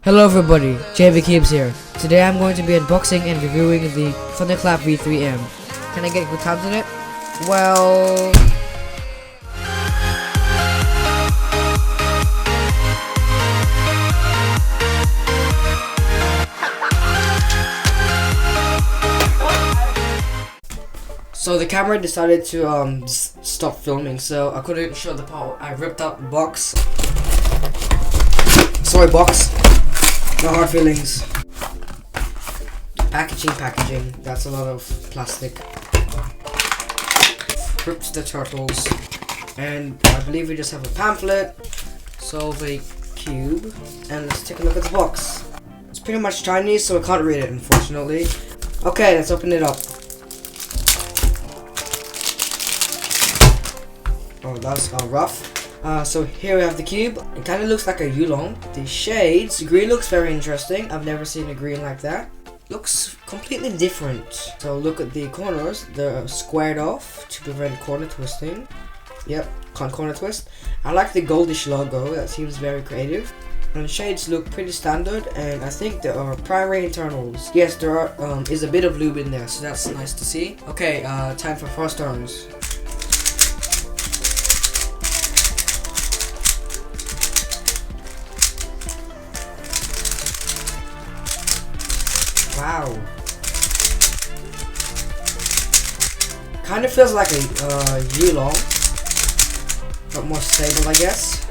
Hello everybody, JVCUBES here. Today I'm going to be unboxing and reviewing the Thunderclap V3m. Can I get good times on it? Well... So the camera decided to stop filming, so I couldn't show the part. I ripped out the box. Sorry box. No hard feelings. Packaging. That's a lot of plastic. Ripped the turtles. And I believe we just have a pamphlet. Solve a cube. And let's take a look at the box. It's pretty much Chinese, so I can't read it, unfortunately. Okay, let's open it up. Oh, that's rough. So here we have the cube. It kind of looks like a Yulong. The shades, green looks very interesting. I've never seen a green like that. Looks completely different. So look at the corners. They're squared off to prevent corner twisting. Yep, can't corner twist. I like the goldish logo. That seems very creative. And the shades look pretty standard, and I think there are primary internals. Yes, there is a bit of lube in there, so that's nice to see. Okay, time for first turns. Wow. Kind of feels like a Yulong, but more stable, I guess.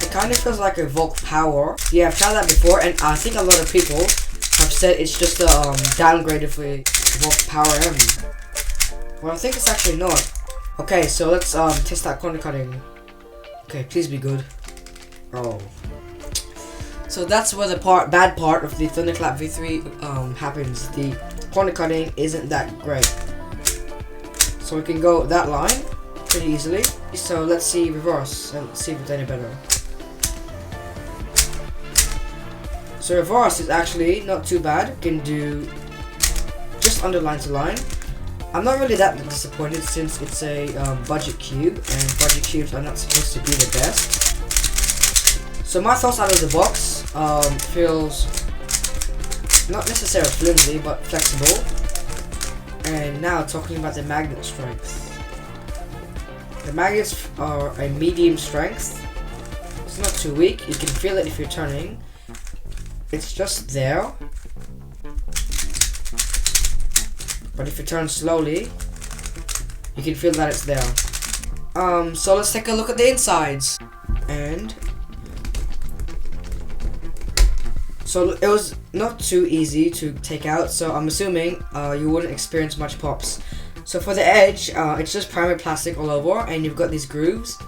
It kind of feels like a Volk Power. Yeah, I've tried that before, and I think a lot of people have said it's just a downgrade of a Volk Power M. Well, I think it's actually not. Okay, so let's test that corner cutting. Okay, please be good. Oh. So that's where the bad part of the Thunderclap V3 happens. The corner cutting isn't that great. So we can go that line pretty easily. So let's see reverse and see if it's any better. So reverse is actually not too bad. You can do just under line to line. I'm not really that disappointed since it's a budget cube, and budget cubes are not supposed to be the best. So my thoughts out of the box, feels not necessarily flimsy but flexible. And now talking about the magnet strength. The magnets are a medium strength. It's not too weak. You can feel it if you're turning. It's just there. But if you turn slowly, you can feel that it's there. So let's take a look at the insides. And so it was not too easy to take out, so I'm assuming you wouldn't experience much pops. So for the edge, it's just primary plastic all over, and you've got these grooves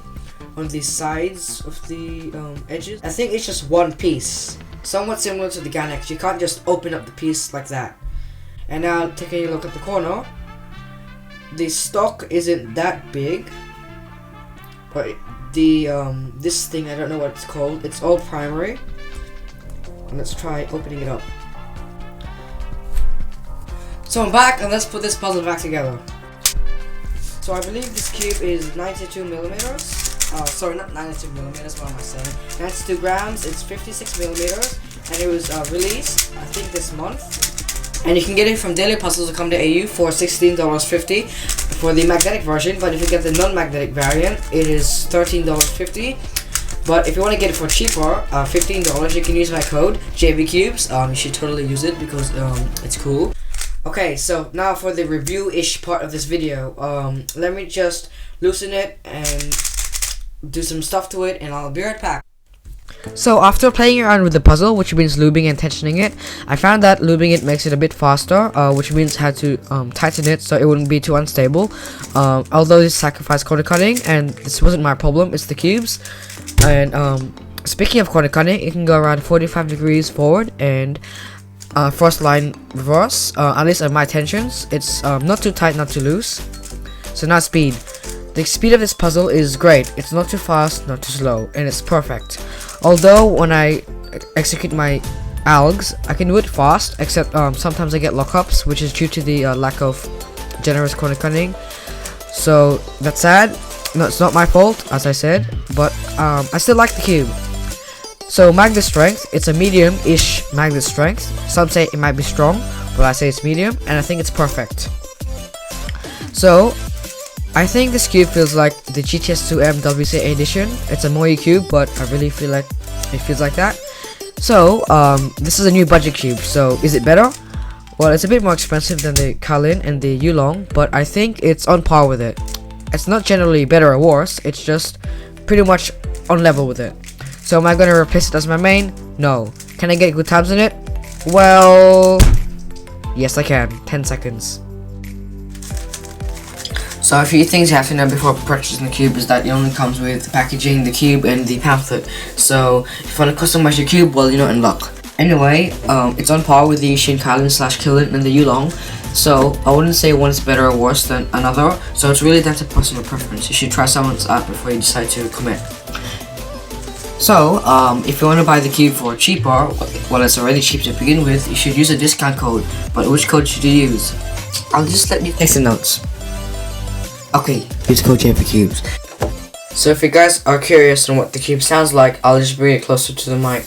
on the sides of the edges. I think it's just one piece, somewhat similar to the Ganex. You can't just open up the piece like that. And now taking a look at the corner, the stock isn't that big, but the this thing, I don't know what it's called. It's all primary. Let's try opening it up. So I'm back, and let's put this puzzle back together. So I believe this cube is 92 millimeters. Sorry, not 92 millimeters, what am I saying? 92 grams, it's 56 millimeters, and it was released, I think, this month. And you can get it from Dailypuzzles.com.au for $16.50 for the magnetic version, but if you get the non-magnetic variant, it is $13.50. But if you want to get it for cheaper, $15, you can use my code JVCUBES. You should totally use it because it's cool. Okay, so now for the review-ish part of this video. Let me just loosen it and do some stuff to it, and I'll be right back. So after playing around with the puzzle, which means lubing and tensioning it, I found that lubing it makes it a bit faster, which means I had to tighten it so it wouldn't be too unstable. Although this sacrificed corner cutting, and this wasn't my problem, it's the cubes. And speaking of corner cutting, it can go around 45 degrees forward and first line reverse, at least at my tensions. It's not too tight, not too loose. So now speed. The speed of this puzzle is great. It's not too fast, not too slow, and it's perfect. Although when I execute my algs, I can do it fast, except sometimes I get lockups, which is due to the lack of generous corner cutting. So that's sad. No, it's not my fault, as I said, but I still like the cube. So magnet strength, it's a medium-ish magnet strength. Some say it might be strong, but I say it's medium, and I think it's perfect. So I think this cube feels like the GTS2M WCA edition. It's a Moyu cube, but I really feel like it feels like that. So this is a new budget cube. So is it better? Well, it's a bit more expensive than the Kylin and the Yulong, but I think it's on par with it. It's not generally better or worse, it's just pretty much on level with it. So am I going to replace it as my main? No. Can I get good times in it? Well, yes I can. 10 seconds. So a few things you have to know before purchasing the cube is that it only comes with the packaging, the cube, and the pamphlet. So if you want to customize your cube, well, you're not in luck. Anyway, it's on par with the Shin Kylin and the Yulong. So I wouldn't say one is better or worse than another. So it's really down to personal preference. You should try someone's out before you decide to commit. So if you want to buy the cube for cheaper, well, it's already cheap to begin with, you should use a discount code. But which code should you use? I'll just let you take the notes. Okay, use code JVCUBES. So if you guys are curious on what the cube sounds like, I'll just bring it closer to the mic.